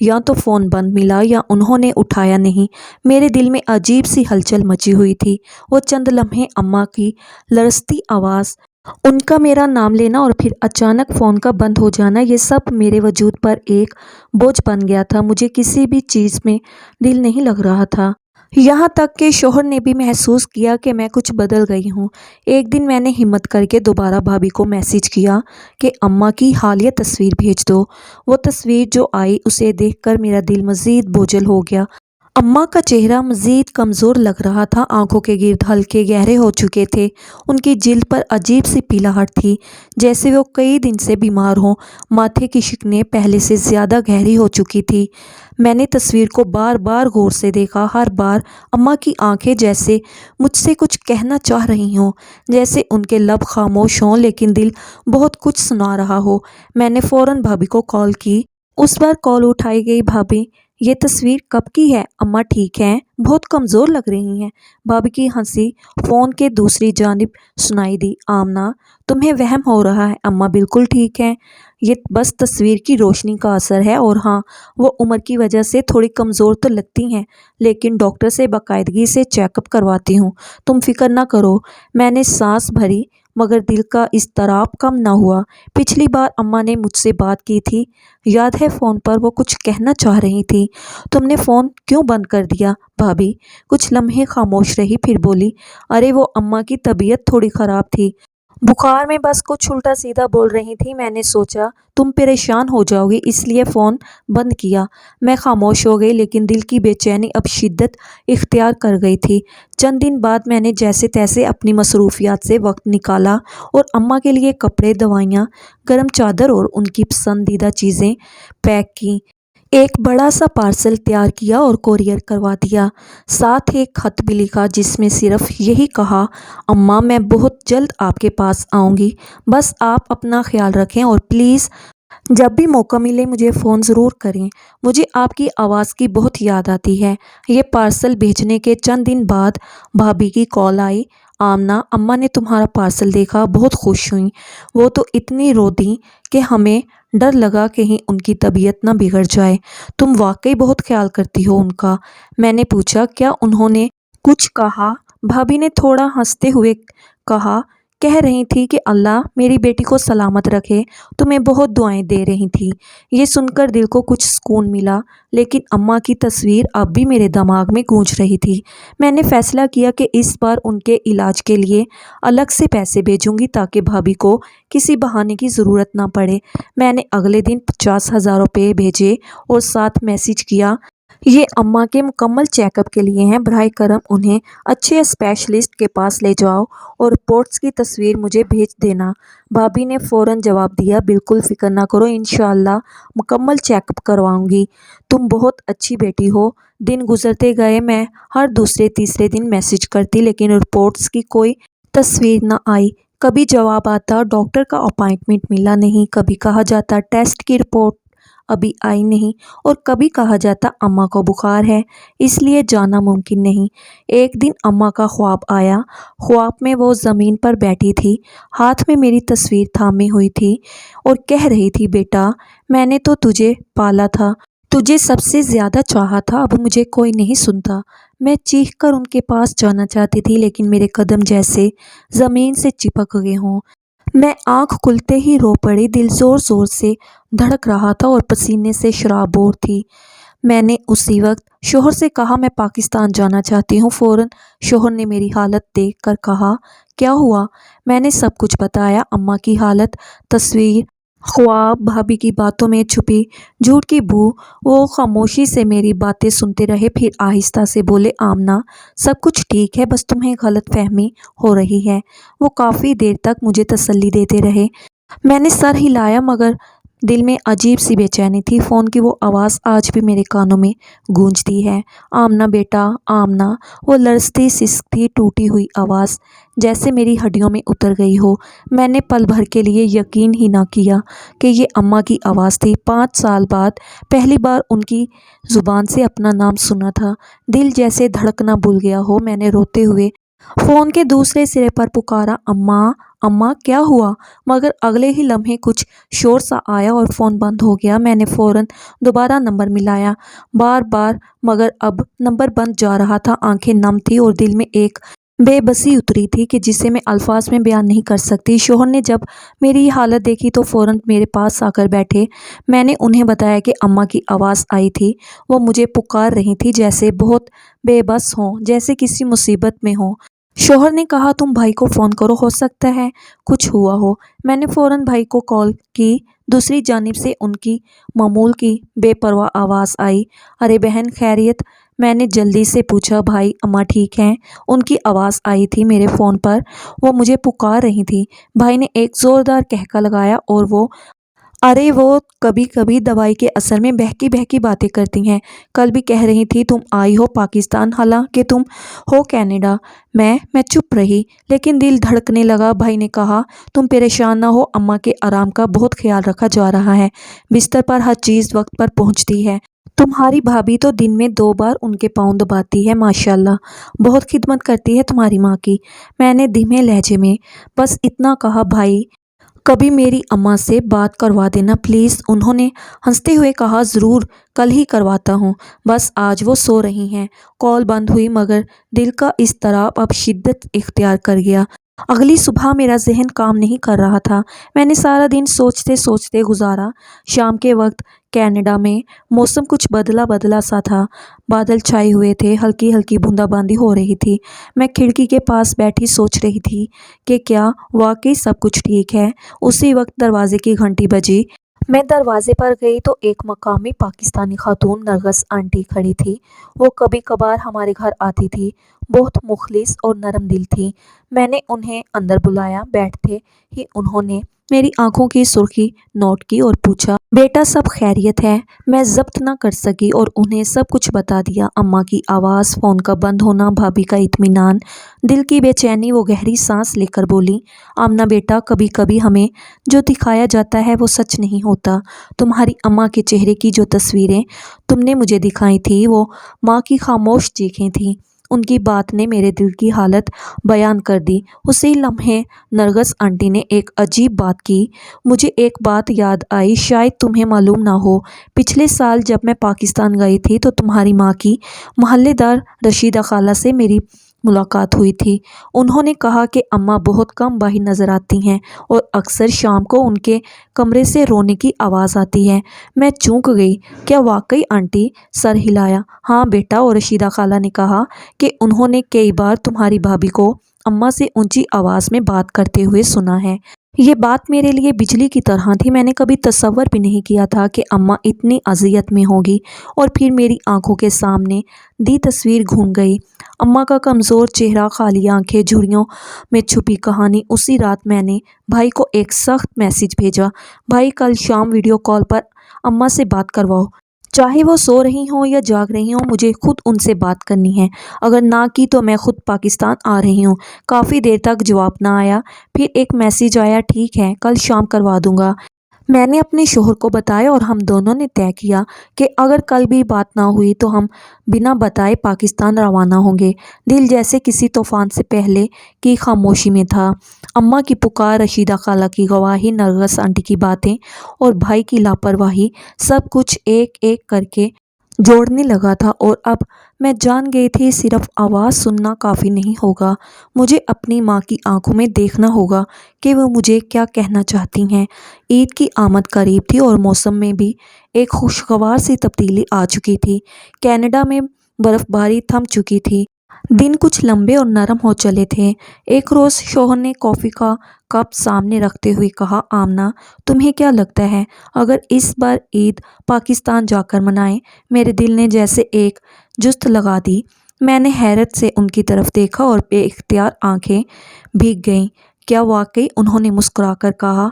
یا تو فون بند ملا یا انہوں نے اٹھایا نہیں۔ میرے دل میں عجیب سی ہلچل مچی ہوئی تھی۔ وہ چند لمحے اماں کی لرزتی آواز، ان کا میرا نام لینا اور پھر اچانک فون کا بند ہو جانا، یہ سب میرے وجود پر ایک بوجھ بن گیا تھا۔ مجھے کسی بھی چیز میں دل نہیں لگ رہا تھا۔ یہاں تک کہ شوہر نے بھی محسوس کیا کہ میں کچھ بدل گئی ہوں۔ ایک دن میں نے ہمت کر کے دوبارہ بھابھی کو میسج کیا کہ اماں کی حالیہ تصویر بھیج دو۔ وہ تصویر جو آئی اسے دیکھ کر میرا دل مزید بوجھل ہو گیا۔ اماں کا چہرہ مزید کمزور لگ رہا تھا، آنکھوں کے گرد ہلکے گہرے ہو چکے تھے، ان کی جلد پر عجیب سی پیلاہٹ تھی جیسے وہ کئی دن سے بیمار ہوں۔ ماتھے کی شکنیں پہلے سے زیادہ گہری ہو چکی تھی۔ میں نے تصویر کو بار بار غور سے دیکھا، ہر بار اماں کی آنکھیں جیسے مجھ سے کچھ کہنا چاہ رہی ہوں، جیسے ان کے لب خاموش ہوں لیکن دل بہت کچھ سنا رہا ہو۔ میں نے فوراً بھابھی کو کال کی۔ اس بار کال اٹھائی گئی۔ بھابھی، یہ تصویر کب کی ہے؟ اماں ٹھیک ہیں؟ بہت کمزور لگ رہی ہیں۔ بھابھی کی ہنسی فون کے دوسری جانب سنائی دی۔ آمنہ، تمہیں وہم ہو رہا ہے، اماں بالکل ٹھیک ہیں۔ یہ بس تصویر کی روشنی کا اثر ہے، اور ہاں، وہ عمر کی وجہ سے تھوڑی کمزور تو لگتی ہیں، لیکن ڈاکٹر سے باقاعدگی سے چیک اپ کرواتی ہوں، تم فکر نہ کرو۔ میں نے سانس بھری مگر دل کا اضطراب کم نہ ہوا۔ پچھلی بار اماں نے مجھ سے بات کی تھی، یاد ہے؟ فون پر وہ کچھ کہنا چاہ رہی تھی۔ تم نے فون کیوں بند کر دیا؟ بھابھی کچھ لمحے خاموش رہی، پھر بولی، ارے وہ اماں کی طبیعت تھوڑی خراب تھی، بخار میں بس کچھ الٹا سیدھا بول رہی تھی، میں نے سوچا تم پریشان ہو جاؤ گی اس لیے فون بند کیا۔ میں خاموش ہو گئی، لیکن دل کی بے چینی اب شدت اختیار کر گئی تھی۔ چند دن بعد میں نے جیسے تیسے اپنی مصروفیات سے وقت نکالا اور اماں کے لیے کپڑے، دوائیاں، گرم چادر اور ان کی پسندیدہ چیزیں پیک کی۔ ایک بڑا سا پارسل تیار کیا اور کوریئر کروا دیا، ساتھ ایک خط بھی لکھا جس میں صرف یہی کہا، اماں میں بہت جلد آپ کے پاس آؤں گی، بس آپ اپنا خیال رکھیں اور پلیز جب بھی موقع ملے مجھے فون ضرور کریں، مجھے آپ کی آواز کی بہت یاد آتی ہے۔ یہ پارسل بھیجنے کے چند دن بعد بھابھی کی کال آئی، آمنہ، اماں نے تمہارا پارسل دیکھا، بہت خوش ہوئیں، وہ تو اتنی رو دیں کہ ہمیں ڈر لگا کہیں ان کی طبیعت نہ بگڑ جائے، تم واقعی بہت خیال کرتی ہو ان کا۔ میں نے پوچھا، کیا انہوں نے کچھ کہا؟ بھابھی نے تھوڑا ہنستے ہوئے کہا، کہہ رہی تھی کہ اللہ میری بیٹی کو سلامت رکھے، تمہیں بہت دعائیں دے رہی تھی۔ یہ سن کر دل کو کچھ سکون ملا، لیکن اماں کی تصویر اب بھی میرے دماغ میں گونج رہی تھی۔ میں نے فیصلہ کیا کہ اس بار ان کے علاج کے لیے الگ سے پیسے بھیجوں گی تاکہ بھابھی کو کسی بہانے کی ضرورت نہ پڑے۔ میں نے اگلے دن 50,000 روپے بھیجے اور ساتھ میسج کیا، یہ اماں کے مکمل چیک اپ کے لیے ہیں، براہ کرم انہیں اچھے اسپیشلسٹ کے پاس لے جاؤ اور رپورٹس کی تصویر مجھے بھیج دینا۔ بھابھی نے فوراً جواب دیا، بالکل فکر نہ کرو، انشاءاللہ مکمل چیک اپ کرواؤں گی، تم بہت اچھی بیٹی ہو۔ دن گزرتے گئے، میں ہر دوسرے تیسرے دن میسج کرتی لیکن رپورٹس کی کوئی تصویر نہ آئی۔ کبھی جواب آتا، ڈاکٹر کا اپائنٹمنٹ ملا نہیں، کبھی کہا جاتا ٹیسٹ کی رپورٹ ابھی آئی نہیں، اور کبھی کہا جاتا اماں کو بخار ہے اس لیے جانا ممکن نہیں۔ ایک دن اماں کا خواب آیا، خواب میں وہ زمین پر بیٹھی تھی، ہاتھ میں میری تصویر تھامے ہوئی تھی اور کہہ رہی تھی، بیٹا میں نے تو تجھے پالا تھا، تجھے سب سے زیادہ چاہا تھا، اب مجھے کوئی نہیں سنتا۔ میں چیخ کر ان کے پاس جانا چاہتی تھی لیکن میرے قدم جیسے زمین سے چپک گئے ہوں۔ میں آنکھ کھلتے ہی رو پڑی، دل زور زور سے دھڑک رہا تھا اور پسینے سے شرابور تھی۔ میں نے اسی وقت شوہر سے کہا، میں پاکستان جانا چاہتی ہوں۔ فوراً شوہر نے میری حالت دیکھ کر کہا، کیا ہوا؟ میں نے سب کچھ بتایا، اماں کی حالت، تصویر، خواب، بھابھی کی باتوں میں چھپی جھوٹ کی بو۔ وہ خاموشی سے میری باتیں سنتے رہے، پھر آہستہ سے بولے، آمنہ سب کچھ ٹھیک ہے، بس تمہیں غلط فہمی ہو رہی ہے۔ وہ کافی دیر تک مجھے تسلی دیتے رہے۔ میں نے سر ہلایا مگر دل میں عجیب سی بے چینی تھی۔ فون کی وہ آواز آج بھی میرے کانوں میں گونجتی ہے، آمنہ بیٹا، آمنہ، وہ لرزتی سسکتی ٹوٹی ہوئی آواز جیسے میری ہڈیوں میں اتر گئی ہو۔ میں نے پل بھر کے لیے یقین ہی نہ کیا کہ یہ اماں کی آواز تھی۔ 5 سال بعد پہلی بار ان کی زبان سے اپنا نام سنا تھا، دل جیسے دھڑکنا بھول گیا ہو۔ میں نے روتے ہوئے فون کے دوسرے سرے پر پکارا، اماں، اماں کیا ہوا؟ مگر اگلے ہی لمحے کچھ شور سا آیا اور فون بند ہو گیا۔ میں نے فوراً دوبارہ نمبر ملایا، بار بار، مگر اب نمبر بند جا رہا تھا۔ آنکھیں نم تھی اور دل میں ایک بے بسی اتری تھی کہ جسے میں الفاظ میں بیان نہیں کر سکتی۔ شوہر نے جب میری یہ حالت دیکھی تو فوراً میرے پاس آ کر بیٹھے۔ میں نے انہیں بتایا کہ اماں کی آواز آئی تھی، وہ مجھے پکار رہی تھی، جیسے بہت بے بس ہوں، جیسے کسی مصیبت میں ہوں۔ شوہر نے کہا تم بھائی کو فون کرو، ہو سکتا ہے کچھ ہوا ہو۔ میں نے فوراً بھائی کو کال کی۔ دوسری جانب سے ان کی معمول کی بے پرواہ آواز آئی، ارے بہن خیریت؟ میں نے جلدی سے پوچھا بھائی اماں ٹھیک ہیں؟ ان کی آواز آئی تھی میرے فون پر، وہ مجھے پکار رہی تھی۔ بھائی نے ایک زوردار قہقہ لگایا اور وہ ارے وہ کبھی کبھی دوائی کے اثر میں بہکی بہکی باتیں کرتی ہیں، کل بھی کہہ رہی تھی تم آئی ہو پاکستان حالانکہ تم ہو کینیڈا۔ میں چپ رہی، لیکن دل دھڑکنے لگا۔ بھائی نے کہا تم پریشان نہ ہو، اماں کے آرام کا بہت خیال رکھا جا رہا ہے، بستر پر ہر چیز وقت پر پہنچتی ہے۔ تمہاری بھابھی تو دن میں 2 بار ان کے پاؤں دباتی ہے، ماشاءاللہ، بہت خدمت کرتی ہے تمہاری ماں کی۔ میں نے دھیمے لہجے میں بس اتنا کہا، بھائی کبھی میری اماں سے بات کروا دینا پلیز۔ انہوں نے ہنستے ہوئے کہا ضرور، کل ہی کرواتا ہوں، بس آج وہ سو رہی ہیں۔ کال بند ہوئی مگر دل کا اضطراب اب شدت اختیار کر گیا۔ اگلی صبح میرا ذہن کام نہیں کر رہا تھا۔ میں نے سارا دن سوچتے سوچتے گزارا۔ شام کے وقت کینیڈا میں موسم کچھ بدلا بدلا سا تھا، بادل چھائے ہوئے تھے، ہلکی ہلکی بوندا باندی ہو رہی تھی۔ میں کھڑکی کے پاس بیٹھی سوچ رہی تھی کہ کیا واقعی سب کچھ ٹھیک ہے۔ اسی وقت دروازے کی گھنٹی بجی۔ میں دروازے پر گئی تو ایک مقامی پاکستانی خاتون نرگس آنٹی کھڑی تھی۔ وہ کبھی کبھار ہمارے گھر آتی تھی، بہت مخلص اور نرم دل تھی۔ میں نے انہیں اندر بلایا، بیٹھتے ہی انہوں نے میری آنکھوں کی سرخی نوٹ کی اور پوچھا بیٹا سب خیریت ہے؟ میں ضبط نہ کر سکی اور انہیں سب کچھ بتا دیا، اماں کی آواز، فون کا بند ہونا، بھابھی کا اطمینان، دل کی بے چینی۔ وہ گہری سانس لے کر بولی، آمنہ بیٹا کبھی کبھی ہمیں جو دکھایا جاتا ہے وہ سچ نہیں ہوتا۔ تمہاری اماں کے چہرے کی جو تصویریں تم نے مجھے دکھائی تھیں وہ ماں کی خاموش چیخیں تھیں۔ ان کی بات نے میرے دل کی حالت بیان کر دی۔ اسی لمحے نرگس آنٹی نے ایک عجیب بات کی۔ مجھے ایک بات یاد آئی، شاید تمہیں معلوم نہ ہو، پچھلے سال جب میں پاکستان گئی تھی تو تمہاری ماں کی محلے دار رشیدہ خالہ سے میری ملاقات ہوئی تھی۔ انہوں نے کہا کہ اماں بہت کم باہر نظر آتی ہیں اور اکثر شام کو ان کے کمرے سے رونے کی آواز آتی ہے۔ میں چونک گئی، کیا واقعی آنٹی؟ سر ہلایا، ہاں بیٹا۔ اور رشیدہ خالہ نے کہا کہ انہوں نے کئی بار تمہاری بھابھی کو اماں سے اونچی آواز میں بات کرتے ہوئے سنا ہے۔ یہ بات میرے لیے بجلی کی طرح تھی۔ میں نے کبھی تصور بھی نہیں کیا تھا کہ اماں اتنی اذیت میں ہوگی۔ اور پھر میری آنکھوں کے سامنے دی تصویر گھوم گئی، اماں کا کمزور چہرہ، خالی آنکھیں، جھریوں میں چھپی کہانی۔ اسی رات میں نے بھائی کو ایک سخت میسج بھیجا، بھائی کل شام ویڈیو کال پر اماں سے بات کرواؤ، چاہے وہ سو رہی ہوں یا جاگ رہی ہوں، مجھے خود ان سے بات کرنی ہے، اگر نہ کی تو میں خود پاکستان آ رہی ہوں۔ کافی دیر تک جواب نہ آیا، پھر ایک میسج آیا، ٹھیک ہے کل شام کروا دوں گا۔ میں نے اپنے شوہر کو بتایا اور ہم دونوں نے طے کیا کہ اگر کل بھی بات نہ ہوئی تو ہم بنا بتائے پاکستان روانہ ہوں گے۔ دل جیسے کسی طوفان سے پہلے کی خاموشی میں تھا۔ اماں کی پکار، رشیدہ خالہ کی گواہی، نرگس آنٹی کی باتیں اور بھائی کی لاپرواہی، سب کچھ ایک ایک کر کے جوڑنے لگا تھا۔ اور اب میں جان گئی تھی صرف آواز سننا کافی نہیں ہوگا، مجھے اپنی ماں کی آنکھوں میں دیکھنا ہوگا کہ وہ مجھے کیا کہنا چاہتی ہیں۔ عید کی آمد قریب تھی اور موسم میں بھی ایک خوشگوار سی تبدیلی آ چکی تھی۔ کینیڈا میں برف باری تھم چکی تھی، دن کچھ لمبے اور نرم ہو چلے تھے۔ ایک روز شوہر نے کافی کا کپ سامنے رکھتے ہوئے کہا، آمنہ تمہیں کیا لگتا ہے اگر اس بار عید پاکستان جا کر منائیں؟ میرے دل نے جیسے ایک جست لگا دی۔ میں نے حیرت سے ان کی طرف دیکھا اور بے اختیار آنکھیں بھیگ گئیں۔ کیا واقعی؟ انہوں نے مسکرا کر کہا،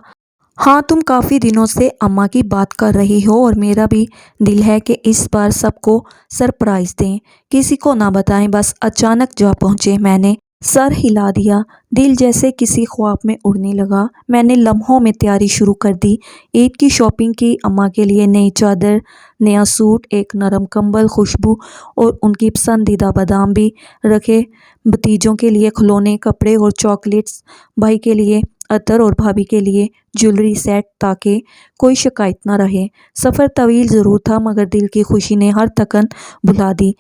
ہاں تم کافی دنوں سے اماں کی بات کر رہی ہو اور میرا بھی دل ہے کہ اس بار سب کو سرپرائز دیں، کسی کو نہ بتائیں، بس اچانک جا پہنچے۔ میں نے سر ہلا دیا، دل جیسے کسی خواب میں اڑنے لگا۔ میں نے لمحوں میں تیاری شروع کر دی، عید کی شاپنگ کی، اماں کے لیے نئی چادر، نیا سوٹ، ایک نرم کمبل، خوشبو اور ان کی پسندیدہ بادام بھی رکھے، بھتیجوں کے لیے کھلونے، کپڑے اور چاکلیٹس، بھائی کے لیے عطر اور بھابھی کے لیے جولری سیٹ تاکہ کوئی شکایت نہ رہے۔ سفر طویل ضرور تھا مگر دل کی خوشی نے ہر تھکن بھلا دی۔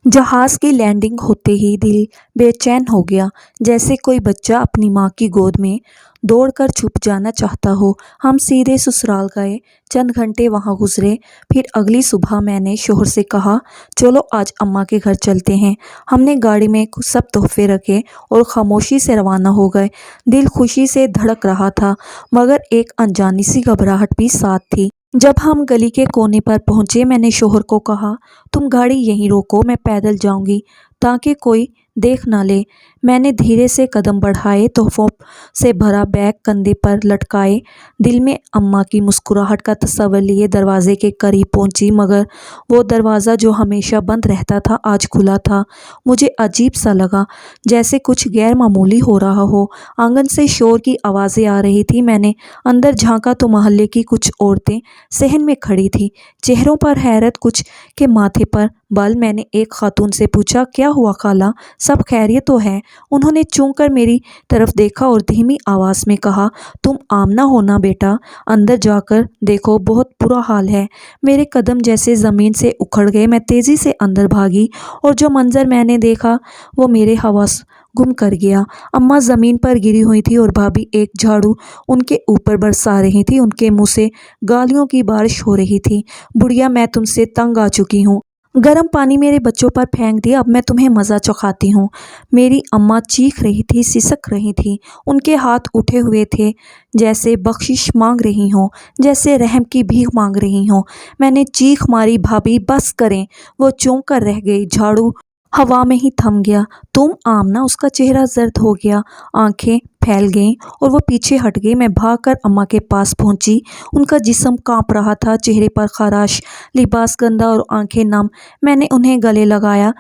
جہاز کی لینڈنگ ہوتے ہی دل بے چین ہو گیا، جیسے کوئی بچہ اپنی ماں کی گود میں دوڑ کر چھپ جانا چاہتا ہو۔ ہم سیدھے سسرال گئے، چند گھنٹے وہاں گزرے، پھر اگلی صبح میں نے شوہر سے کہا چلو آج اماں کے گھر چلتے ہیں۔ ہم نے گاڑی میں سب تحفے رکھے اور خاموشی سے روانہ ہو گئے۔ دل خوشی سے دھڑک رہا تھا مگر ایک انجانی سی گھبراہٹ بھی ساتھ تھی۔ جب ہم گلی کے کونے پر پہنچے میں نے شوہر کو کہا تم گاڑی یہیں روکو، میں پیدل جاؤں گی تاکہ کوئی دیکھ نہ لے۔ میں نے دھیرے سے قدم بڑھائے، تحفوں سے بھرا بیگ کندھے پر لٹکائے، دل میں اماں کی مسکراہٹ کا تصور لیے دروازے کے قریب پہنچی مگر وہ دروازہ جو ہمیشہ بند رہتا تھا آج کھلا تھا۔ مجھے عجیب سا لگا، جیسے کچھ غیر معمولی ہو رہا ہو۔ آنگن سے شور کی آوازیں آ رہی تھی۔ میں نے اندر جھانکا تو محلے کی کچھ عورتیں صحن میں کھڑی تھیں، چہروں پر حیرت، کچھ کے ماتھے پر بال۔ میں نے ایک خاتون سے پوچھا کیا ہوا خالہ، سب خیریت تو ہے؟ انہوں نے چونک کر میری طرف دیکھا اور دھیمی آواز میں کہا تم آمنہ ہو نا بیٹا، اندر جا کر دیکھو بہت برا حال ہے۔ میرے قدم جیسے زمین سے اکھڑ گئے، میں تیزی سے اندر بھاگی اور جو منظر میں نے دیکھا وہ میرے حواس گم کر گیا۔ اماں زمین پر گری ہوئی تھی اور بھابھی ایک جھاڑو ان کے اوپر برسا رہی تھی، ان کے منہ سے گالیوں کی بارش ہو رہی تھی۔ بڑھیا میں تم سے تنگ آ چکی ہوں، گرم پانی میرے بچوں پر پھینک دیا، اب میں تمہیں مزہ چکھاتی ہوں۔ میری اماں چیخ رہی تھی، سسک رہی تھی، ان کے ہاتھ اٹھے ہوئے تھے جیسے بخشش مانگ رہی ہوں، جیسے رحم کی بھیک مانگ رہی ہوں۔ میں نے چیخ ماری بھابھی بس کریں، وہ چونک کر رہ گئی، جھاڑو ہوا میں ہی تھم گیا۔ تم آمنہ، اس کا چہرہ زرد ہو گیا، آنکھیں پھیل گئیں اور وہ پیچھے ہٹ گئی۔ میں بھاگ کر اماں کے پاس پہنچی، ان کا جسم کانپ رہا تھا، چہرے پر خراش، لباس گندا اور آنکھیں نم۔ میں نے انہیں گلے لگایا،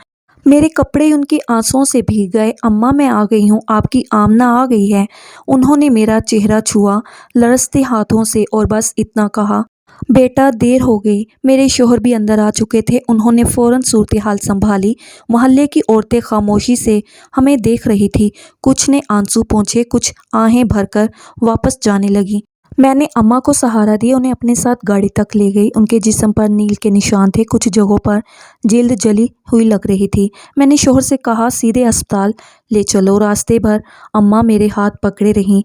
میرے کپڑے ان کی آنسوؤں سے بھیگ گئے۔ اماں میں آ گئی ہوں، آپ کی آمنہ آ گئی ہے۔ انہوں نے میرا چہرہ چھوا لرزتے ہاتھوں سے اور بس اتنا کہا بیٹا دیر ہو گئی۔ میرے شوہر بھی اندر آ چکے تھے، انہوں نے فوراً صورتحال سنبھالی۔ محلے کی عورتیں خاموشی سے ہمیں دیکھ رہی تھیں، کچھ نے آنسو پونچھے، کچھ آہیں بھر کر واپس جانے لگیں۔ میں نے اماں کو سہارا دیا، انہیں اپنے ساتھ گاڑی تک لے گئی۔ ان کے جسم پر نیل کے نشان تھے، کچھ جگہوں پر جلد جلی ہوئی لگ رہی تھی۔ میں نے شوہر سے کہا سیدھے ہسپتال لے چلو۔ راستے بھر اماں میرے ہاتھ پکڑے رہیں،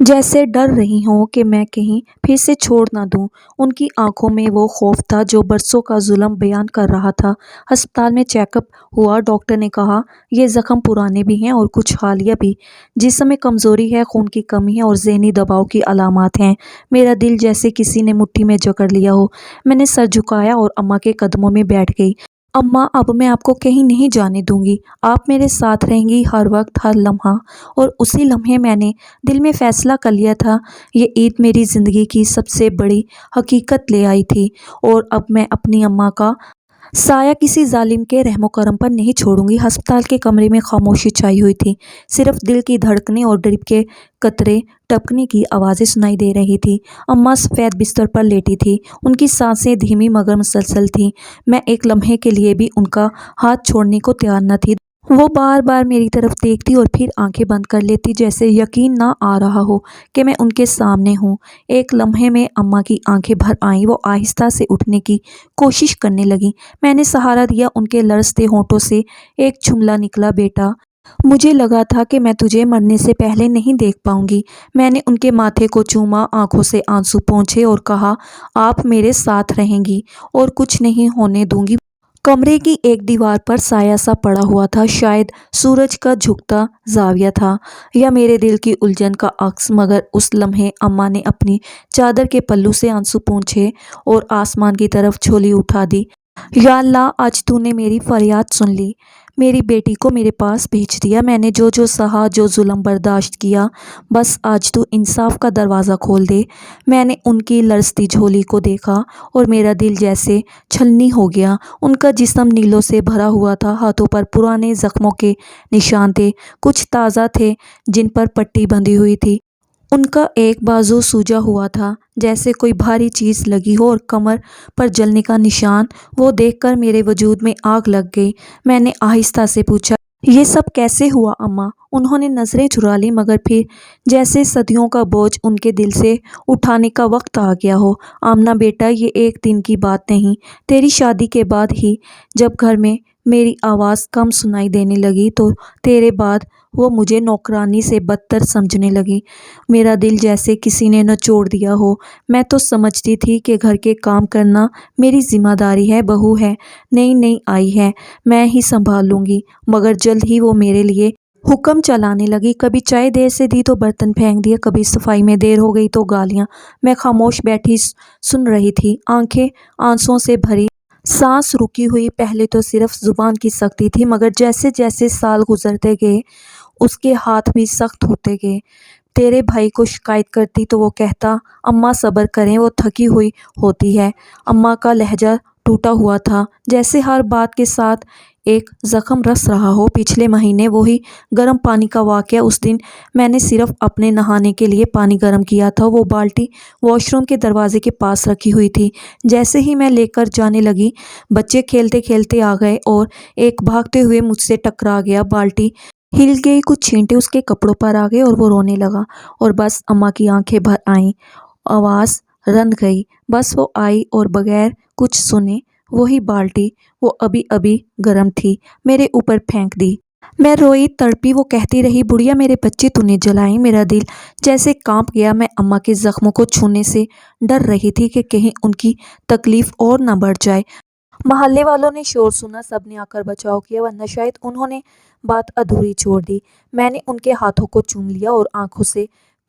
جیسے ڈر رہی ہوں کہ میں کہیں پھر سے چھوڑ نہ دوں۔ ان کی آنکھوں میں وہ خوف تھا جو برسوں کا ظلم بیان کر رہا تھا۔ ہسپتال میں چیک اپ ہوا، ڈاکٹر نے کہا یہ زخم پرانے بھی ہیں اور کچھ حالیہ بھی، جسم میں کمزوری ہے، خون کی کمی ہے اور ذہنی دباؤ کی علامات ہیں۔ میرا دل جیسے کسی نے مٹھی میں جکڑ لیا ہو۔ میں نے سر جھکایا اور اماں کے قدموں میں بیٹھ گئی۔ اماں اب میں آپ کو کہیں نہیں جانے دوں گی، آپ میرے ساتھ رہیں گی ہر وقت، ہر لمحہ۔ اور اسی لمحے میں نے دل میں فیصلہ کر لیا تھا، یہ عید میری زندگی کی سب سے بڑی حقیقت لے آئی تھی اور اب میں اپنی اماں کا سایہ کسی ظالم کے رحم و کرم پر نہیں چھوڑوں گی۔ ہسپتال کے کمرے میں خاموشی چھائی ہوئی تھی، صرف دل کی دھڑکنیں اور ڈرپ کے قطرے ٹپکنے کی آوازیں سنائی دے رہی تھی۔ اماں سفید بستر پر لیٹی تھی، ان کی سانسیں دھیمی مگر مسلسل تھیں۔ میں ایک لمحے کے لیے بھی ان کا ہاتھ چھوڑنے کو تیار نہ تھی۔ وہ بار بار میری طرف دیکھتی اور پھر آنکھیں بند کر لیتی، جیسے یقین نہ آ رہا ہو کہ میں ان کے سامنے ہوں۔ ایک لمحے میں اماں کی آنکھیں بھر آئیں، وہ آہستہ سے اٹھنے کی کوشش کرنے لگیں۔ میں نے سہارا دیا، ان کے لرزتے ہونٹوں سے ایک جملہ نکلا بیٹا مجھے لگا تھا کہ میں تجھے مرنے سے پہلے نہیں دیکھ پاؤں گی۔ میں نے ان کے ماتھے کو چوما، آنکھوں سے آنسو پونچھے اور کہا آپ میرے ساتھ رہیں گی اور کچھ نہیں ہونے دوں گی۔ کمرے کی ایک دیوار پر سایہ سا پڑا ہوا تھا، شاید سورج کا جھکتا زاویہ تھا یا میرے دل کی الجھن کا عکس، مگر اس لمحے اماں نے اپنی چادر کے پلو سے آنسو پونچھے اور آسمان کی طرف جھولی اٹھا دی۔ یا اللہ، آج تو نے میری فریاد سن لی، میری بیٹی کو میرے پاس بھیج دیا۔ میں نے جو سہا، جو ظلم برداشت کیا، بس آج تو انصاف کا دروازہ کھول دے۔ میں نے ان کی لرزتی جھولی کو دیکھا اور میرا دل جیسے چھلنی ہو گیا۔ ان کا جسم نیلوں سے بھرا ہوا تھا، ہاتھوں پر پرانے زخموں کے نشان تھے، کچھ تازہ تھے جن پر پٹی بندھی ہوئی تھی۔ ان کا ایک بازو سوجا ہوا تھا جیسے کوئی بھاری چیز لگی ہو اور کمر پر جلنے کا نشان۔ وہ دیکھ کر میرے وجود میں آگ لگ گئی۔ میں نے آہستہ سے پوچھا یہ سب کیسے ہوا اماں؟ انہوں نے نظریں چرا لی مگر پھر جیسے صدیوں کا بوجھ ان کے دل سے اٹھانے کا وقت آ گیا ہو۔ آمنہ بیٹا، یہ ایک دن کی بات نہیں، تیری شادی کے بعد ہی جب گھر میں میری آواز کم سنائی دینے لگی تو تیرے بعد وہ مجھے نوکرانی سے بدتر سمجھنے لگی۔ میرا دل جیسے کسی نے نچوڑ دیا ہو۔ میں تو سمجھتی تھی کہ گھر کے کام کرنا میری ذمہ داری ہے، بہو ہے، نئی آئی ہے، میں ہی سنبھال لوں گی، مگر جلد ہی وہ میرے لیے حکم چلانے لگی۔ کبھی چائے دیر سے دی تو برتن پھینک دیا، کبھی صفائی میں دیر ہو گئی تو گالیاں۔ میں خاموش بیٹھی سن رہی تھی، آنکھیں آنسوؤں سے بھری، سانس رکی ہوئی۔ پہلے تو صرف زبان کی سختی تھی، مگر جیسے جیسے سال گزرتے گئے اس کے ہاتھ بھی سخت ہوتے گئے۔ تیرے بھائی کو شکایت کرتی تو وہ کہتا، اماں صبر کریں، وہ تھکی ہوئی ہوتی ہے۔ اماں کا لہجہ ٹوٹا ہوا تھا، جیسے ہر بات کے ساتھ ایک زخم رس رہا ہو۔ پچھلے مہینے وہی گرم پانی کا واقعہ۔ اس دن میں نے صرف اپنے نہانے کے لیے پانی گرم کیا تھا، وہ بالٹی واش روم کے دروازے کے پاس رکھی ہوئی تھی۔ جیسے ہی میں لے کر جانے لگی، بچے کھیلتے کھیلتے آ گئے اور ایک بھاگتے ہوئے مجھ سے ٹکرا گیا۔ بالٹی ہل گئی، کچھ چھینٹے اس کے کپڑوں پر آ گئے اور وہ رونے لگا، اور بس اماں کی آنکھیں بھر آئیں، آواز رند گئی۔ بس وہ آئی اور بغیر کچھ سنے وہی بالٹی، وہ ابھی گرم تھی، میرے اوپر پھینک دی۔ میں روئی تڑپی، وہ کہتی رہی، بڑھیا میرے بچے تو نے جلائیں۔ میرا دل جیسے کانپ گیا۔ میں اماں کے زخموں کو چھونے سے ڈر رہی تھی کہ کہیں ان کی تکلیف اور نہ بڑھ جائے۔ محلے والوں نے شور سنا، سب نے آ کر بچاؤ کیا، ورنہ شاید انہوں نے بات ادھوری چھوڑ دی۔ میں نے ان کے ہاتھوں کو چوم لیا اور آنکھوں سے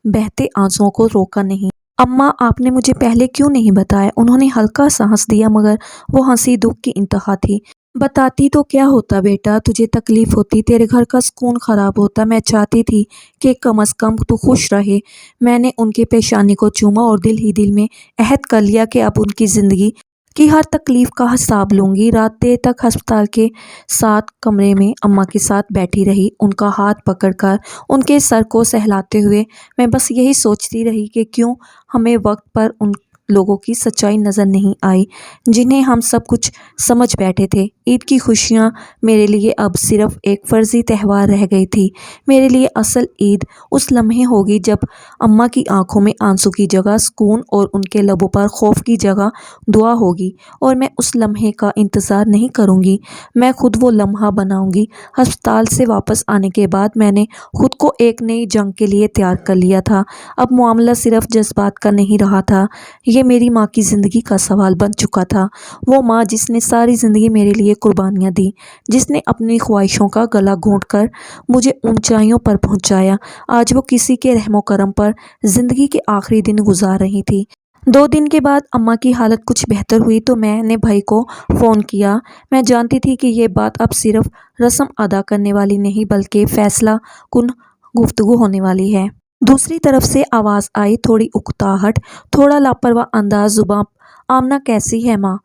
بہتے آنسوؤں کو روکا نہیں۔ اماں، آپ نے مجھے پہلے کیوں نہیں بتایا؟ انہوں نے ہلکا سا ہنس دیا، مگر وہ ہنسی دکھ کی انتہا تھی۔ بتاتی تو کیا ہوتا بیٹا، تجھے تکلیف ہوتی، تیرے گھر کا سکون خراب ہوتا۔ میں چاہتی تھی کہ کم از کم تو خوش رہے۔ میں نے ان کے پیشانی کو چوما اور دل ہی دل میں عہد کر لیا کہ اب ان کی زندگی کی ہر تکلیف کا حساب لوں گی۔ رات دیر تک ہسپتال کے ساتھ کمرے میں اماں کے ساتھ بیٹھی رہی، ان کا ہاتھ پکڑ کر ان کے سر کو سہلاتے ہوئے۔ میں بس یہی سوچتی رہی کہ کیوں ہمیں وقت پر ان لوگوں کی سچائی نظر نہیں آئی جنہیں ہم سب کچھ سمجھ بیٹھے تھے۔ عید کی خوشیاں میرے لیے اب صرف ایک فرضی تہوار رہ گئی تھی۔ میرے لیے اصل عید اس لمحے ہوگی جب اماں کی آنکھوں میں آنسو کی جگہ سکون اور ان کے لبوں پر خوف کی جگہ دعا ہوگی، اور میں اس لمحے کا انتظار نہیں کروں گی، میں خود وہ لمحہ بناؤں گی۔ ہسپتال سے واپس آنے کے بعد میں نے خود کو ایک نئی جنگ کے لیے تیار کر لیا تھا۔ اب معاملہ صرف جذبات کا نہیں رہا تھا، یہ میری ماں کی زندگی کا سوال بن چکا تھا۔ وہ ماں جس نے ساری زندگی میرے لیے قربانیاں دیں، جس نے اپنی خواہشوں کا گلا گھونٹ کر مجھے اونچائیوں پر پہنچایا، آج وہ کسی کے رحم و کرم پر زندگی کے آخری دن گزار رہی تھی۔ 2 دن کے بعد اماں کی حالت کچھ بہتر ہوئی تو میں نے بھائی کو فون کیا۔ میں جانتی تھی کہ یہ بات اب صرف رسم ادا کرنے والی نہیں بلکہ فیصلہ کن گفتگو ہونے والی ہے۔ دوسری طرف سے آواز آئی، تھوڑی اکتاہٹ، تھوڑا لاپرواہ انداز زباں، آمنہ کیسی ہے ماں؟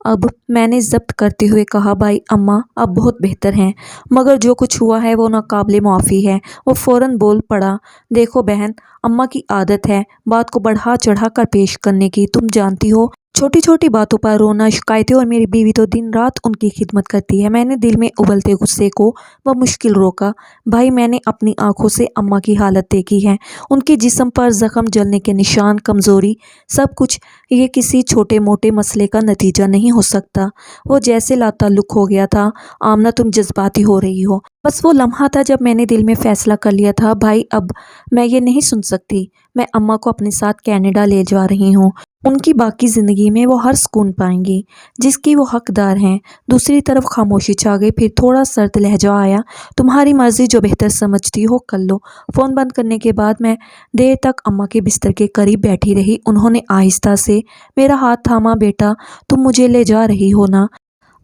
اب میں نے ضبط کرتے ہوئے کہا، بھائی اماں اب بہت بہتر ہیں، مگر جو کچھ ہوا ہے وہ ناقابل معافی ہے۔ وہ فوراً بول پڑا، دیکھو بہن، اماں کی عادت ہے بات کو بڑھا چڑھا کر پیش کرنے کی، تم جانتی ہو، چھوٹی چھوٹی باتوں پر رونا، شکایتیں، اور میری بیوی تو دن رات ان کی خدمت کرتی ہے۔ میں نے دل میں ابلتے غصے کو بمشکل روکا۔ بھائی، میں نے اپنی آنکھوں سے اماں کی حالت دیکھی ہے، ان کے جسم پر زخم، جلنے کے نشان، کمزوری، سب کچھ۔ یہ کسی چھوٹے موٹے مسئلے کا نتیجہ نہیں ہو سکتا۔ وہ جیسے لاتعلق ہو گیا تھا۔ آمنہ، تم جذباتی ہو رہی ہو۔ بس وہ لمحہ تھا جب میں نے دل میں فیصلہ کر لیا تھا، بھائی اب میں یہ نہیں سن سکتی، میں اماں کو اپنے ساتھ کینیڈا لے جا رہی ہوں۔ ان کی باقی زندگی میں وہ ہر سکون پائیں گی جس کی وہ حقدار ہیں۔ دوسری طرف خاموشی چھا گئی، پھر تھوڑا سرد لہجہ آیا، تمہاری مرضی، جو بہتر سمجھتی ہو کر لو۔ فون بند کرنے کے بعد میں دیر تک اماں کے بستر کے قریب بیٹھی رہی۔ انہوں نے آہستہ سے میرا ہاتھ تھاما، بیٹا تم مجھے لے جا رہی ہو نا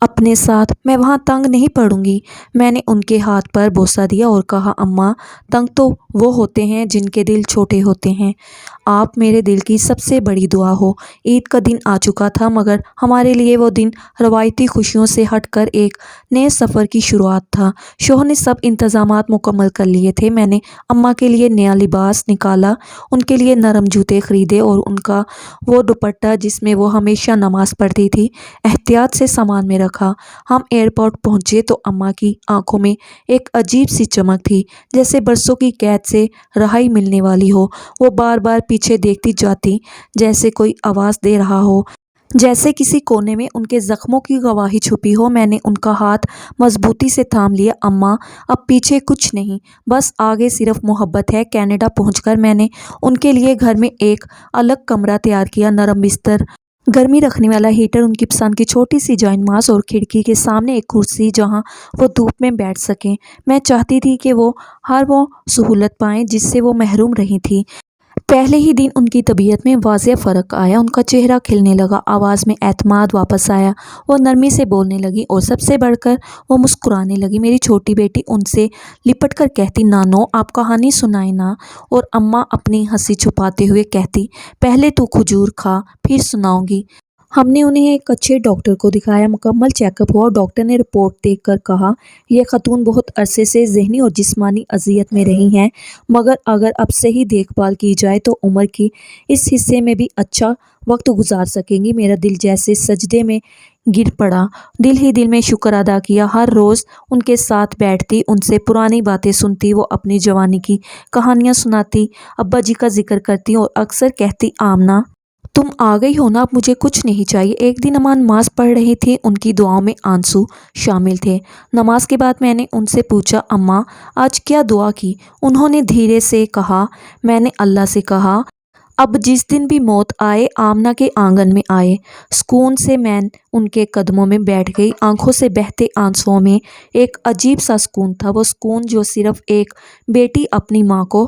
اپنے ساتھ؟ میں وہاں تنگ نہیں پڑوں گی؟ میں نے ان کے ہاتھ پر بوسہ دیا اور کہا، اماں، تنگ تو وہ ہوتے ہیں جن کے دل چھوٹے ہوتے ہیں، آپ میرے دل کی سب سے بڑی دعا ہو۔ عید کا دن آ چکا تھا، مگر ہمارے لیے وہ دن روایتی خوشیوں سے ہٹ کر ایک نئے سفر کی شروعات تھا۔ شوہر نے سب انتظامات مکمل کر لیے تھے۔ میں نے اماں کے لیے نیا لباس نکالا، ان کے لیے نرم جوتے خریدے اور ان کا وہ دوپٹہ جس میں وہ ہمیشہ نماز پڑھتی تھی احتیاط سے سامان میں رکھا۔ رکھا۔ ہم ایئرپورٹ پہنچے تو اماں کی آنکھوں میں ایک عجیب سی چمک تھی، جیسے برسوں کی قید سے رہائی ملنے والی ہو۔ وہ بار بار پیچھے دیکھتی جاتی، جیسے کوئی آواز دے رہا ہو، جیسے کسی کونے میں ان کے زخموں کی گواہی چھپی ہو۔ میں نے ان کا ہاتھ مضبوطی سے تھام لیا۔ اماں، اب پیچھے کچھ نہیں، بس آگے صرف محبت ہے۔ کینیڈا پہنچ کر میں نے ان کے لیے گھر میں ایک الگ کمرہ تیار کیا، نرم بستر، گرمی رکھنے والا ہیٹر، ان کی پسند کی چھوٹی سی جائنماز اور کھڑکی کے سامنے ایک کرسی جہاں وہ دھوپ میں بیٹھ سکیں۔ میں چاہتی تھی کہ وہ ہر وہ سہولت پائیں جس سے وہ محروم رہی تھیں۔ پہلے ہی دن ان کی طبیعت میں واضح فرق آیا، ان کا چہرہ کھلنے لگا، آواز میں اعتماد واپس آیا، وہ نرمی سے بولنے لگی اور سب سے بڑھ کر وہ مسکرانے لگی۔ میری چھوٹی بیٹی ان سے لپٹ کر کہتی، نانو آپ کہانی سنائیں نا، اور اماں اپنی ہنسی چھپاتے ہوئے کہتی، پہلے تو کھجور کھا پھر سناؤں گی۔ ہم نے انہیں ایک اچھے ڈاکٹر کو دکھایا، مکمل چیک اپ ہوا۔ ڈاکٹر نے رپورٹ دیکھ کر کہا، یہ خاتون بہت عرصے سے ذہنی اور جسمانی اذیت میں رہی ہیں، مگر اگر اب صحیح دیکھ بھال کی جائے تو عمر کی اس حصے میں بھی اچھا وقت گزار سکیں گی۔ میرا دل جیسے سجدے میں گر پڑا، دل ہی دل میں شکر ادا کیا۔ ہر روز ان کے ساتھ بیٹھتی، ان سے پرانی باتیں سنتی، وہ اپنی جوانی کی کہانیاں سناتی، ابا جی کا ذکر کرتی اور اکثر کہتی، آمنہ تم آ گئی ہو نا، اب مجھے کچھ نہیں چاہیے۔ ایک دن اماں نماز پڑھ رہی تھی، ان کی دعاؤں میں آنسو شامل تھے۔ نماز کے بعد میں نے ان سے پوچھا، اماں آج کیا دعا کی؟ انہوں نے دھیرے سے کہا، میں نے اللہ سے کہا اب جس دن بھی موت آئے آمنہ کے آنگن میں آئے۔ سکون سے میں ان کے قدموں میں بیٹھ گئی، آنکھوں سے بہتے آنسوؤں میں ایک عجیب سا سکون تھا، وہ سکون جو صرف ایک بیٹی اپنی ماں کو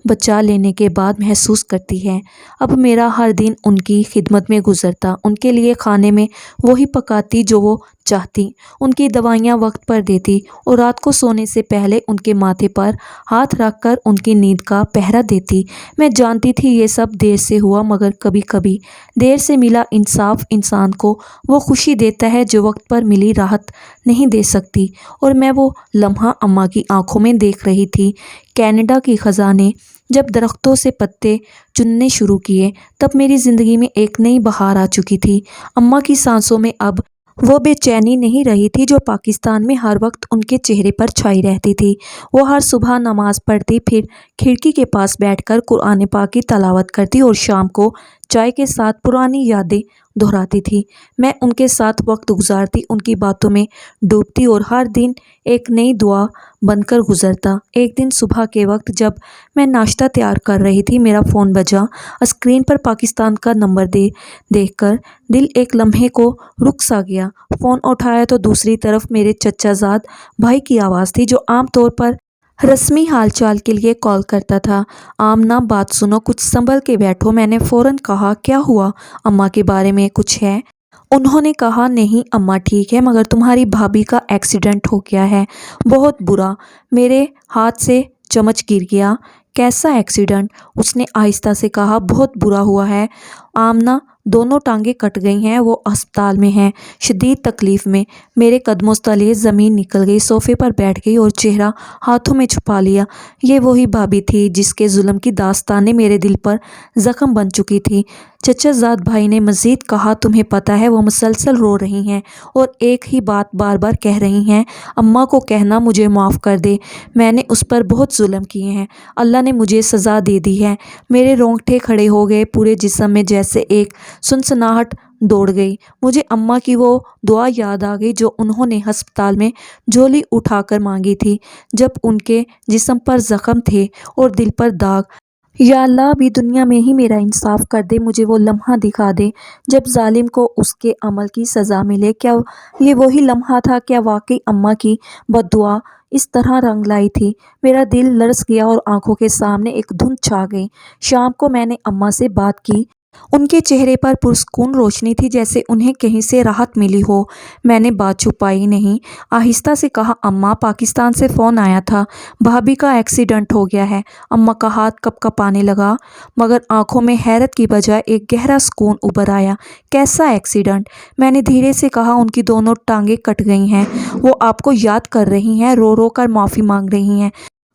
بچا لینے کے بعد محسوس کرتی ہے۔ اب میرا ہر دن ان کی خدمت میں گزرتا، ان کے لیے کھانے میں وہی پکاتی جو وہ چاہتی، ان کی دوائیاں وقت پر دیتی اور رات کو سونے سے پہلے ان کے ماتھے پر ہاتھ رکھ کر ان کی نیند کا پہرا دیتی۔ میں جانتی تھی یہ سب دیر سے ہوا، مگر کبھی کبھی دیر سے ملا انصاف انسان کو وہ خوشی دیتا ہے جو وقت پر ملی راحت نہیں دے سکتی، اور میں وہ لمحہ اماں کی آنکھوں میں دیکھ رہی تھی۔ کینیڈا کی خزاں نے جب درختوں سے پتے چننے شروع کیے، تب میری زندگی میں ایک نئی بہار آ چکی تھی۔ اماں کی سانسوں میں اب وہ بے چینی نہیں رہی تھی جو پاکستان میں ہر وقت ان کے چہرے پر چھائی رہتی تھی۔ وہ ہر صبح نماز پڑھتی، پھر کھڑکی کے پاس بیٹھ کر قرآن پاک کی تلاوت کرتی اور شام کو چائے کے ساتھ پرانی یادیں دہراتی تھی۔ میں ان کے ساتھ وقت گزارتی، ان کی باتوں میں ڈوبتی اور ہر دن ایک نئی دعا بن کر گزرتا۔ ایک دن صبح کے وقت جب میں ناشتہ تیار کر رہی تھی، میرا فون بجا۔ اسکرین پر پاکستان کا نمبر دیکھ کر دل ایک لمحے کو رک سا گیا۔ فون اٹھایا تو دوسری طرف میرے چچا زاد بھائی کی آواز تھی، جو عام طور پر رسمی حال چال کے لیے کال کرتا تھا۔ آمنہ بات سنو، کچھ سنبھل کے بیٹھو۔ میں نے فوراً کہا، کیا ہوا؟ اماں کے بارے میں کچھ ہے؟ انہوں نے کہا، نہیں اماں ٹھیک ہے، مگر تمہاری بھابھی کا ایکسیڈنٹ ہو گیا ہے، بہت برا۔ میرے ہاتھ سے چمچ گر گیا۔ کیسا ایکسیڈنٹ؟ اس نے آہستہ سے کہا، بہت برا ہوا ہے آمنہ، دونوں ٹانگیں کٹ گئی ہیں، وہ ہسپتال میں ہیں، شدید تکلیف میں۔ میرے قدموں تلے زمین نکل گئی، صوفے پر بیٹھ گئی اور چہرہ ہاتھوں میں چھپا لیا۔ یہ وہی بھابھی تھی جس کے ظلم کی داستانیں میرے دل پر زخم بن چکی تھی۔ چچا زاد بھائی نے مزید کہا، تمہیں پتہ ہے وہ مسلسل رو رہی ہیں اور ایک ہی بات بار بار کہہ رہی ہیں، اماں کو کہنا مجھے معاف کر دے، میں نے اس پر بہت ظلم کیے ہیں، اللہ نے مجھے سزا دے دی ہے۔ میرے رونگٹے کھڑے ہو گئے، پورے جسم میں جیسے ایک سنسناہٹ دوڑ گئی۔ مجھے اماں کی وہ دعا یاد آ گئی جو انہوں نے ہسپتال میں جھولی اٹھا کر مانگی تھی، جب ان کے جسم پر زخم تھے اور دل پر داغ۔ یا اللہ، ابھی دنیا میں ہی میرا انصاف کر دے، مجھے وہ لمحہ دکھا دے جب ظالم کو اس کے عمل کی سزا ملے۔ کیا یہ وہی لمحہ تھا؟ کیا واقعی اماں کی بد دعا اس طرح رنگ لائی تھی؟ میرا دل لرز گیا اور آنکھوں کے سامنے ایک دھند چھا گئی۔ شام کو میں نے اماں سے بات کی، ان کے چہرے پر پرسکون روشنی تھی، جیسے انہیں کہیں سے راحت ملی ہو۔ میں نے بات چھپائی نہیں، آہستہ سے کہا، اماں پاکستان سے فون آیا تھا، بھابھی کا ایکسیڈنٹ ہو گیا ہے۔ اماں کا ہاتھ کپ کپانے لگا، مگر آنکھوں میں حیرت کی بجائے ایک گہرا سکون ابھر آیا۔ کیسا ایکسیڈنٹ؟ میں نے دھیرے سے کہا، ان کی دونوں ٹانگیں کٹ گئی ہیں، وہ آپ کو یاد کر رہی ہیں، رو رو کر معافی مانگ رہی ہیں،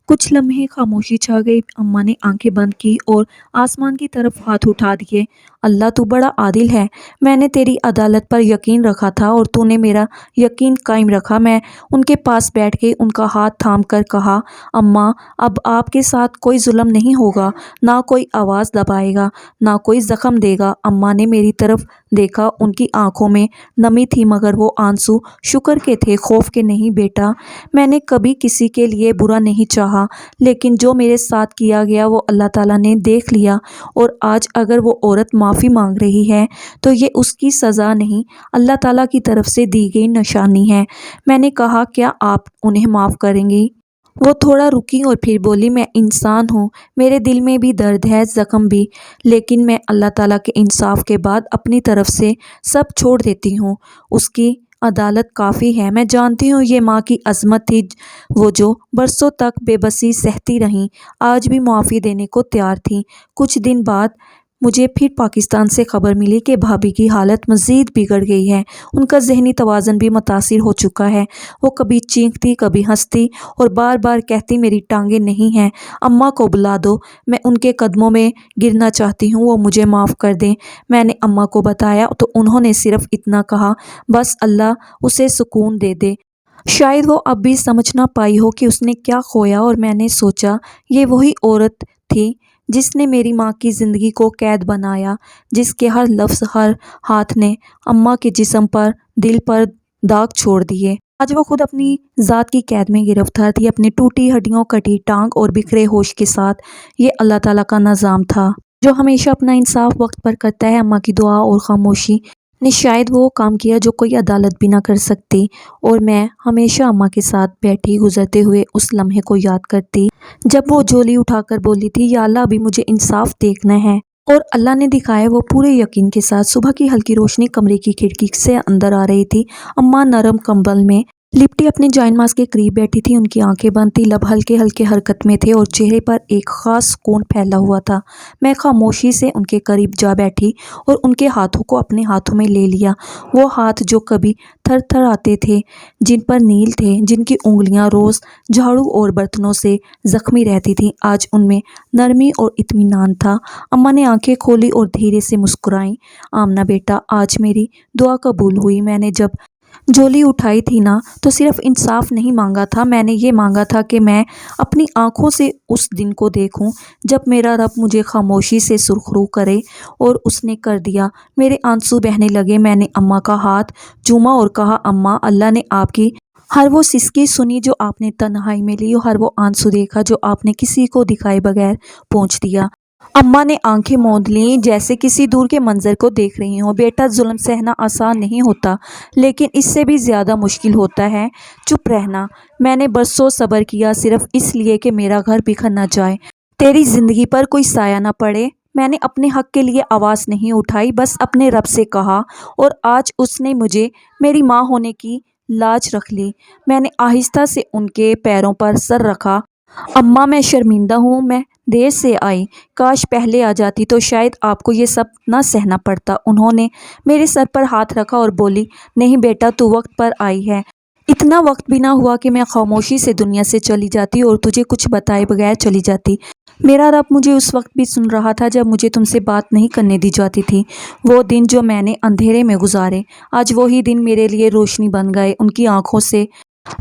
کچھ لمحے خاموشی چھا گئی۔ اماں نے آنکھیں بند کی اور آسمان کی طرف ہاتھ اٹھا دیے۔ اللہ تو بڑا عادل ہے، میں نے تیری عدالت پر یقین رکھا تھا اور تو نے میرا یقین قائم رکھا۔ میں ان کے پاس بیٹھ گئی، ان کا ہاتھ تھام کر کہا، اماں اب آپ کے ساتھ کوئی ظلم نہیں ہوگا، نہ کوئی آواز دبائے گا، نہ کوئی زخم دے گا۔ اماں نے میری طرف دیکھا، ان کی آنکھوں میں نمی تھی مگر وہ آنسو شکر کے تھے، خوف کے نہیں۔ بیٹا میں نے کبھی کسی کے لیے برا نہیں چاہا، لیکن جو میرے ساتھ کیا گیا وہ اللہ تعالیٰ نے دیکھ لیا، اور آج اگر وہ عورت معافی مانگ رہی ہے تو یہ اس کی سزا نہیں، اللہ تعالیٰ کی طرف سے دی گئی نشانی ہے۔ میں نے کہا کیا آپ انہیں معاف کریں گی؟ وہ تھوڑا رکی اور پھر بولی، میں انسان ہوں، میرے دل میں بھی درد ہے، زخم بھی، لیکن میں اللہ تعالیٰ کے انصاف کے بعد اپنی طرف سے سب چھوڑ دیتی ہوں۔ اس کی عدالت کافی ہے۔ میں جانتی ہوں یہ ماں کی عظمت تھی، وہ جو برسوں تک بے بسی سہتی رہیں، آج بھی معافی دینے کو تیار تھیں۔ کچھ دن بعد مجھے پھر پاکستان سے خبر ملی کہ بھابھی کی حالت مزید بگڑ گئی ہے، ان کا ذہنی توازن بھی متاثر ہو چکا ہے۔ وہ کبھی چینختی، کبھی ہنستی اور بار بار کہتی میری ٹانگیں نہیں ہیں، اماں کو بلا دو، میں ان کے قدموں میں گرنا چاہتی ہوں، وہ مجھے معاف کر دیں۔ میں نے اماں کو بتایا تو انہوں نے صرف اتنا کہا، بس اللہ اسے سکون دے دے۔ شاید وہ اب بھی سمجھ نہ پائی ہو کہ اس نے کیا کھویا، اور میں نے سوچا یہ وہی عورت تھی جس نے میری ماں کی زندگی کو قید بنایا، جس کے ہر لفظ، ہر ہاتھ نے اماں کے جسم پر، دل پر داغ چھوڑ دیے۔ آج وہ خود اپنی ذات کی قید میں گرفتار تھی، اپنی ٹوٹی ہڈیوں، کٹی ٹانگ اور بکھرے ہوش کے ساتھ۔ یہ اللہ تعالیٰ کا نظام تھا جو ہمیشہ اپنا انصاف وقت پر کرتا ہے۔ اماں کی دعا اور خاموشی نے شاید وہ کام کیا جو کوئی عدالت بھی نہ کر سکتی، اور میں ہمیشہ اماں کے ساتھ بیٹھی گزرتے ہوئے اس لمحے کو یاد کرتی جب وہ جھولی اٹھا کر بولی تھی، یا اللہ ابھی مجھے انصاف دیکھنا ہے، اور اللہ نے دکھایا۔ وہ پورے یقین کے ساتھ۔ صبح کی ہلکی روشنی کمرے کی کھڑکی سے اندر آ رہی تھی۔ اماں نرم کمبل میں لپٹی اپنے جائن ماز کے قریب بیٹھی تھی، ان کی آنکھیں بند تھیں، لب ہلکے ہلکے حرکت میں تھے اور چہرے پر ایک خاص سکون پھیلا ہوا تھا۔ میں خاموشی سے ان کے قریب جا بیٹھی اور ان کے ہاتھوں کو اپنے ہاتھوں میں لے لیا۔ وہ ہاتھ جو کبھی تھر تھر آتے تھے، جن پر نیل تھے، جن کی انگلیاں روز جھاڑو اور برتنوں سے زخمی رہتی تھیں، آج ان میں نرمی اور اطمینان تھا۔ اماں نے آنکھیں کھولی اور دھیرے سے مسکرائیں، آمنہ بیٹا آج میری دعا قبول ہوئی۔ میں نے جب جھولی اٹھائی تھی نا تو صرف انصاف نہیں مانگا تھا، میں نے یہ مانگا تھا کہ میں اپنی آنکھوں سے اس دن کو دیکھوں جب میرا رب مجھے خاموشی سے سرخرو کرے، اور اس نے کر دیا۔ میرے آنسو بہنے لگے، میں نے اماں کا ہاتھ چوما اور کہا، اماں اللہ نے آپ کی ہر وہ سسکی سنی جو آپ نے تنہائی میں لی، ہر وہ آنسو دیکھا جو آپ نے کسی کو دکھائے بغیر پونچھ دیا۔ اماں نے آنکھیں موند لیں جیسے کسی دور کے منظر کو دیکھ رہی ہوں۔ بیٹا ظلم سہنا آسان نہیں ہوتا، لیکن اس سے بھی زیادہ مشکل ہوتا ہے چپ رہنا۔ میں نے برسوں صبر کیا صرف اس لیے کہ میرا گھر بکھر نہ جائے، تیری زندگی پر کوئی سایہ نہ پڑے۔ میں نے اپنے حق کے لیے آواز نہیں اٹھائی، بس اپنے رب سے کہا، اور آج اس نے مجھے میری ماں ہونے کی لاج رکھ لی۔ میں نے آہستہ سے ان کے پیروں پر سر رکھا۔ اماں میں شرمندہ ہوں، میں دیر سے آئی، کاش پہلے آ جاتی تو شاید آپ کو یہ سب نہ سہنا پڑتا۔ انہوں نے میرے سر پر ہاتھ رکھا اور بولی، نہیں بیٹا تو وقت پر آئی ہے، اتنا وقت بھی نہ ہوا کہ میں خاموشی سے دنیا سے چلی جاتی اور تجھے کچھ بتائے بغیر چلی جاتی۔ میرا رب مجھے اس وقت بھی سن رہا تھا جب مجھے تم سے بات نہیں کرنے دی جاتی تھی۔ وہ دن جو میں نے اندھیرے میں گزارے، آج وہی دن میرے لیے روشنی بن گئے۔ ان کی آنکھوں سے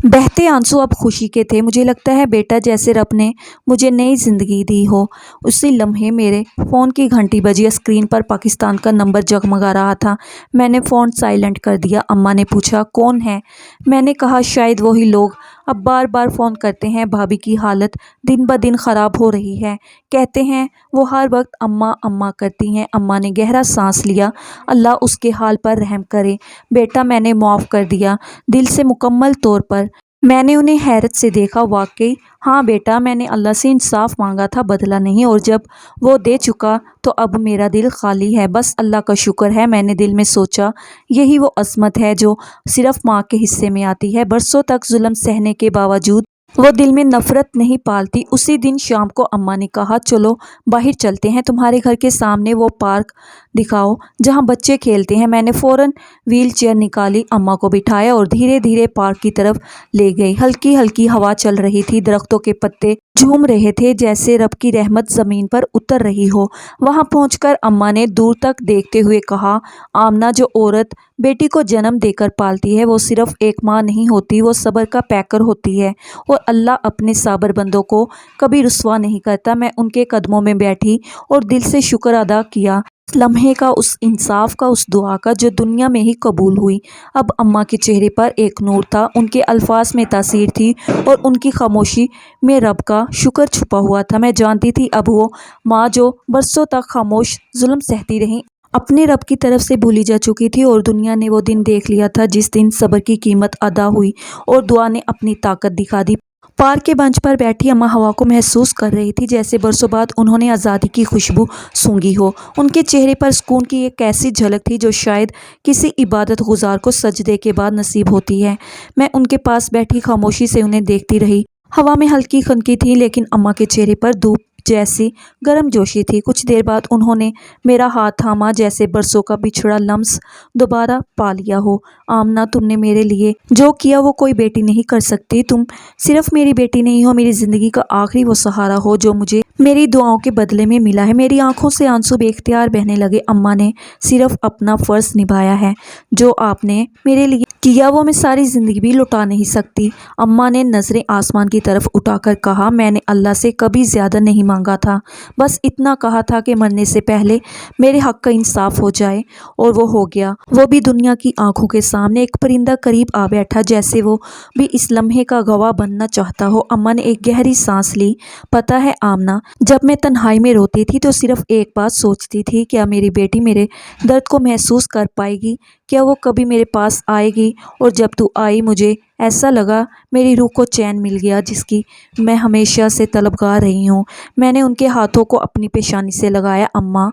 بہتے آنسو اب خوشی کے تھے۔ مجھے لگتا ہے بیٹا جیسے رب نے مجھے نئی زندگی دی ہو۔ اسی لمحے میرے فون کی گھنٹی بجی، اسکرین پر پاکستان کا نمبر جگمگا رہا تھا۔ میں نے فون سائلنٹ کر دیا۔ اماں نے پوچھا، کون ہے؟ میں نے کہا، شاید وہی لوگ اب بار بار فون کرتے ہیں، بھابھی کی حالت دن بدن خراب ہو رہی ہے، کہتے ہیں وہ ہر وقت اماں اماں کرتی ہیں۔ اماں نے گہرا سانس لیا، اللہ اس کے حال پر رحم کرے۔ بیٹا میں نے معاف کر دیا، دل سے، مکمل طور پر۔ میں نے انہیں حیرت سے دیکھا، واقعی؟ ہاں بیٹا، میں نے اللہ سے انصاف مانگا تھا، بدلہ نہیں، اور جب وہ دے چکا تو اب میرا دل خالی ہے، بس اللہ کا شکر ہے۔ میں نے دل میں سوچا، یہی وہ عظمت ہے جو صرف ماں کے حصے میں آتی ہے۔ برسوں تک ظلم سہنے کے باوجود وہ دل میں نفرت نہیں پالتی۔ اسی دن شام کو اماں نے کہا، چلو باہر چلتے ہیں، تمہارے گھر کے سامنے وہ پارک دکھاؤ جہاں بچے کھیلتے ہیں۔ میں نے فوراً ویل چیئر نکالی، اماں کو بٹھایا اور دھیرے دھیرے پارک کی طرف لے گئی۔ ہلکی ہلکی ہوا چل رہی تھی، درختوں کے پتے جھوم رہے تھے جیسے رب کی رحمت زمین پر اتر رہی ہو۔ وہاں پہنچ کر اماں نے دور تک دیکھتے ہوئے کہا، آمنہ، جو عورت بیٹی کو جنم دے کر پالتی ہے وہ صرف ایک ماں نہیں ہوتی، وہ صبر کا پیکر ہوتی ہے، اور اللہ اپنے صابر بندوں کو کبھی رسوا نہیں کرتا۔ میں ان کے قدموں میں بیٹھی اور دل سے شکر ادا کیا اس لمحے کا، اس انصاف کا، اس دعا کا جو دنیا میں ہی قبول ہوئی۔ اب اماں کے چہرے پر ایک نور تھا، ان کے الفاظ میں تاثیر تھی اور ان کی خاموشی میں رب کا شکر چھپا ہوا تھا۔ میں جانتی تھی اب وہ ماں جو برسوں تک خاموش ظلم سہتی رہی، اپنے رب کی طرف سے بھولی جا چکی تھی، اور دنیا نے وہ دن دیکھ لیا تھا جس دن صبر کی قیمت ادا ہوئی اور دعا نے اپنی طاقت دکھا دی۔ پارک کے بنچ پر بیٹھی اماں ہوا کو محسوس کر رہی تھی، جیسے برسوں بعد انہوں نے آزادی کی خوشبو سونگھی ہو۔ ان کے چہرے پر سکون کی ایک ایسی جھلک تھی جو شاید کسی عبادت گزار کو سجدے کے بعد نصیب ہوتی ہے۔ میں ان کے پاس بیٹھی خاموشی سے انہیں دیکھتی رہی۔ ہوا میں ہلکی خنکی تھی، لیکن اماں کے چہرے پر دھوپ جیسی گرم جوشی تھی۔ کچھ دیر بعد انہوں نے میرا ہاتھ تھاما، جیسے برسوں کا بچھڑا لمس دوبارہ پا لیا ہو۔ آمنہ، تم نے میرے لیے جو کیا وہ کوئی بیٹی نہیں کر سکتی۔ تم صرف میری بیٹی نہیں ہو، میری زندگی کا آخری وہ سہارا ہو جو مجھے میری دعاؤں کے بدلے میں ملا ہے۔ میری آنکھوں سے آنسو بے اختیار بہنے لگے۔ اماں نے صرف اپنا فرض نبھایا ہے، جو آپ نے میرے لیے کیا وہ میں ساری زندگی بھی لوٹا نہیں سکتی۔ اماں نے نظریں آسمان کی طرف اٹھا کر کہا، میں نے اللہ سے کبھی زیادہ نہیں مانگا تھا، بس اتنا کہا تھا کہ مرنے سے پہلے میرے حق کا انصاف ہو جائے، اور وہ ہو گیا۔ وہ بھی دنیا کی آنکھوں کے سامنے۔ ایک پرندہ قریب آ بیٹھا، جیسے وہ بھی اس لمحے کا گواہ بننا چاہتا ہو۔ اماں نے ایک گہری سانس لی۔ پتہ ہے آمنہ، جب میں تنہائی میں روتی تھی تو صرف ایک بات سوچتی تھی، کیا میری بیٹی میرے درد کو محسوس کر پائے گی؟ کیا وہ کبھی میرے پاس آئے گی؟ اور جب تو آئی، مجھے ایسا لگا میری روح کو چین مل گیا جس کی میں ہمیشہ سے طلبگار رہی ہوں۔ میں نے ان کے ہاتھوں کو اپنی پیشانی سے لگایا۔ اماں،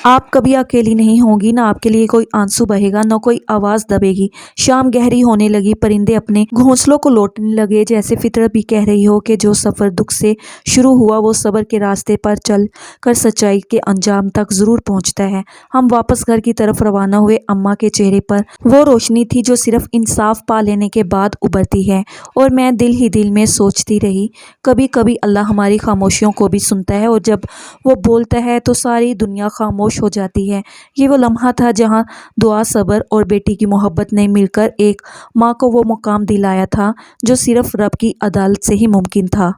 آپ کبھی اکیلی نہیں ہوں گی، نہ آپ کے لیے کوئی آنسو بہے گا، نہ کوئی آواز دبے گی۔ شام گہری ہونے لگی، پرندے اپنے گھونسلوں کو لوٹنے لگے، جیسے فطرت بھی کہہ رہی ہو کہ جو سفر دکھ سے شروع ہوا وہ صبر کے راستے پر چل کر سچائی کے انجام تک ضرور پہنچتا ہے۔ ہم واپس گھر کی طرف روانہ ہوئے۔ اماں کے چہرے پر وہ روشنی تھی جو صرف انصاف پا لینے کے بعد ابھرتی ہے، اور میں دل ہی دل میں سوچتی رہی، کبھی کبھی اللہ ہماری خاموشیوں کو بھی سنتا ہے، اور جب وہ بولتا ہے تو ساری دنیا خاموش ہو جاتی ہے۔ یہ وہ لمحہ تھا جہاں دعا، صبر اور بیٹی کی محبت نے مل کر ایک ماں کو وہ مقام دلایا تھا جو صرف رب کی عدالت سے ہی ممکن تھا۔